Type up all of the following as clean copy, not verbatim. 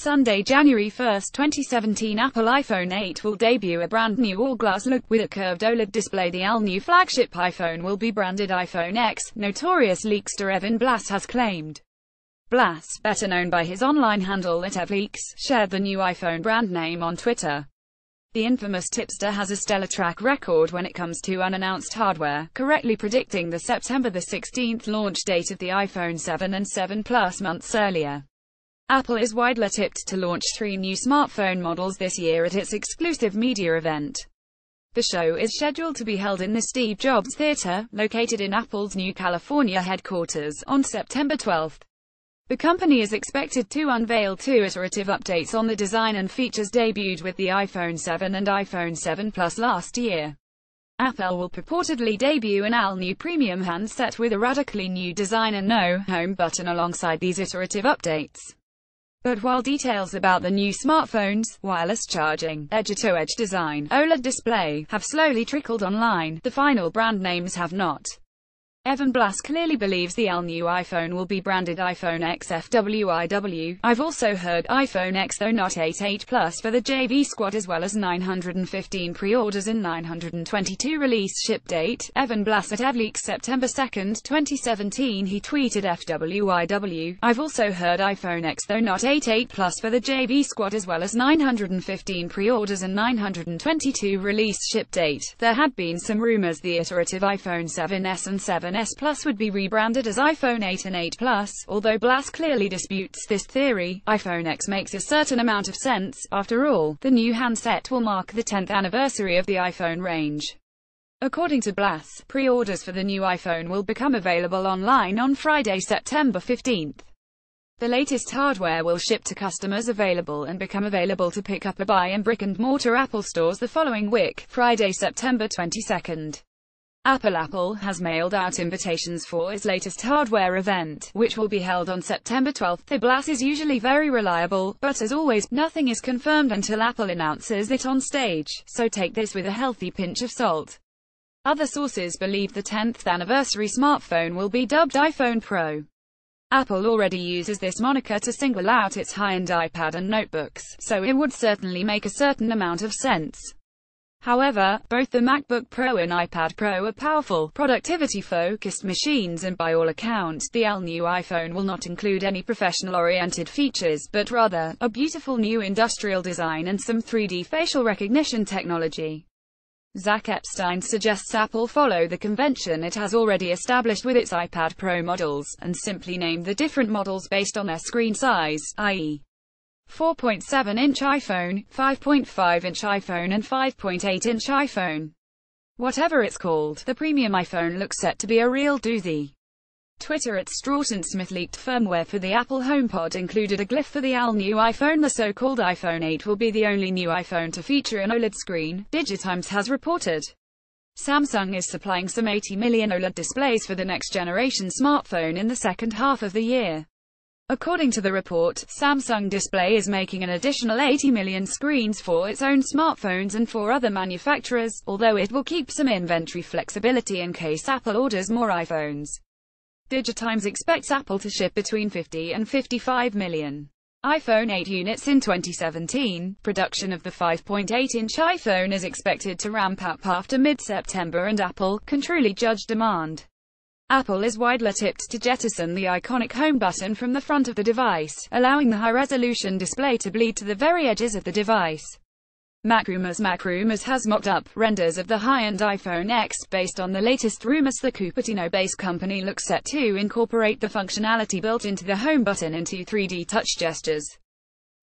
Sunday, January 1, 2017, Apple iPhone 8 will debut a brand new all-glass look with a curved OLED display. The all-new flagship iPhone will be branded iPhone X, notorious leakster Evan Blass has claimed. Blass, better known by his online handle @EvLeaks, shared the new iPhone brand name on Twitter. The infamous tipster has a stellar track record when it comes to unannounced hardware, correctly predicting the September 16 launch date of the iPhone 7 and 7 Plus months earlier. Apple is widely tipped to launch 3 new smartphone models this year at its exclusive media event. The show is scheduled to be held in the Steve Jobs Theater, located in Apple's new California headquarters, on September 12. The company is expected to unveil 2 iterative updates on the design and features debuted with the iPhone 7 and iPhone 7 Plus last year. Apple will purportedly debut an all-new premium handset with a radically new design and no home button alongside these iterative updates. But while details about the new smartphone's wireless charging, edge-to-edge design, OLED display, have slowly trickled online, the final brand names have not. Evan Blass clearly believes the all-new iPhone will be branded iPhone X FWIW. I've also heard iPhone X though not 8 Plus for the JV Squad, as well as 915 pre-orders and 922 release ship date. Evan Blass at EvLeaks September 2, 2017, he tweeted FWIW. I've also heard iPhone X though not 8 Plus for the JV Squad, as well as 915 pre-orders and 922 release ship date. There had been some rumors the iterative iPhone 7s and 7S Plus would be rebranded as iPhone 8 and 8 Plus, although Blass clearly disputes this theory. iPhone X makes a certain amount of sense. After all, the new handset will mark the 10th anniversary of the iPhone range. According to Blass, pre-orders for the new iPhone will become available online on Friday, September 15. The latest hardware will ship to customers available and become available to pick up or buy in brick-and-mortar Apple stores the following week, Friday, September 22. Apple has mailed out invitations for its latest hardware event, which will be held on September 12. The Blass is usually very reliable, but as always, nothing is confirmed until Apple announces it on stage, so take this with a healthy pinch of salt. Other sources believe the 10th anniversary smartphone will be dubbed iPhone Pro. Apple already uses this moniker to single out its high-end iPad and notebooks, so it would certainly make a certain amount of sense. However, both the MacBook Pro and iPad Pro are powerful, productivity-focused machines, and by all accounts, the all-new iPhone will not include any professional-oriented features, but rather, a beautiful new industrial design and some 3D facial recognition technology. Zach Epstein suggests Apple follow the convention it has already established with its iPad Pro models, and simply name the different models based on their screen size, i.e. 4.7-inch iPhone, 5.5-inch iPhone and 5.8-inch iPhone. Whatever it's called, the premium iPhone looks set to be a real doozy. Twitter @StrawtonSmith leaked firmware for the Apple HomePod included a glyph for the all-new iPhone. The so-called iPhone 8 will be the only new iPhone to feature an OLED screen, DigiTimes has reported. Samsung is supplying some 80 million OLED displays for the next-generation smartphone in the second half of the year. According to the report, Samsung Display is making an additional 80 million screens for its own smartphones and for other manufacturers, although it will keep some inventory flexibility in case Apple orders more iPhones. DigiTimes expects Apple to ship between 50 and 55 million iPhone 8 units in 2017. Production of the 5.8-inch iPhone is expected to ramp up after mid-September, and Apple can truly judge demand. Apple is widely tipped to jettison the iconic home button from the front of the device, allowing the high-resolution display to bleed to the very edges of the device. MacRumors has mocked up renders of the high-end iPhone X based on the latest rumors. The Cupertino-based company looks set to incorporate the functionality built into the home button into 3D touch gestures.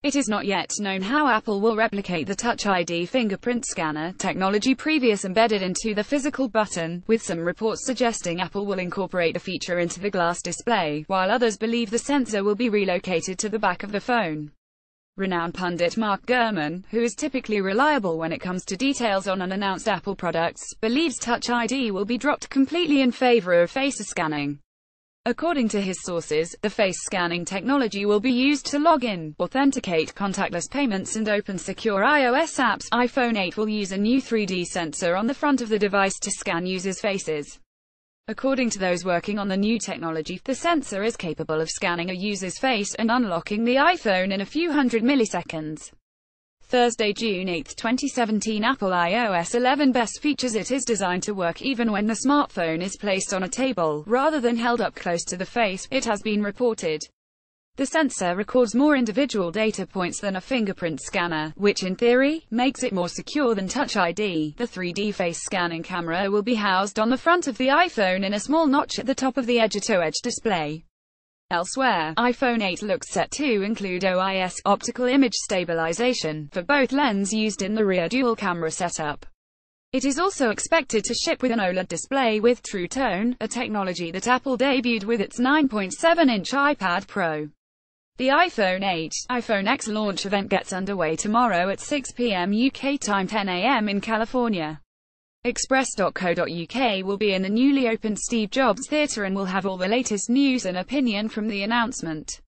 It is not yet known how Apple will replicate the Touch ID fingerprint scanner technology previously embedded into the physical button, with some reports suggesting Apple will incorporate the feature into the glass display, while others believe the sensor will be relocated to the back of the phone. Renowned pundit Mark Gurman, who is typically reliable when it comes to details on unannounced Apple products, believes Touch ID will be dropped completely in favor of face scanning. According to his sources, the face scanning technology will be used to log in, authenticate contactless payments and open secure iOS apps. iPhone 8 will use a new 3D sensor on the front of the device to scan users' faces. According to those working on the new technology, the sensor is capable of scanning a user's face and unlocking the iPhone in a few hundred milliseconds. Thursday, June 8, 2017. Apple iOS 11 best features. It is designed to work even when the smartphone is placed on a table, rather than held up close to the face, it has been reported. The sensor records more individual data points than a fingerprint scanner, which in theory, makes it more secure than Touch ID. The 3D face scanning camera will be housed on the front of the iPhone in a small notch at the top of the edge-to-edge display. Elsewhere, iPhone 8 looks set to include OIS, optical image stabilization, for both lenses used in the rear dual camera setup. It is also expected to ship with an OLED display with True Tone, a technology that Apple debuted with its 9.7-inch iPad Pro. The iPhone 8, iPhone X launch event gets underway tomorrow at 6 p.m. UK time, 10 a.m. in California. Express.co.uk will be in the newly opened Steve Jobs Theatre and will have all the latest news and opinion from the announcement.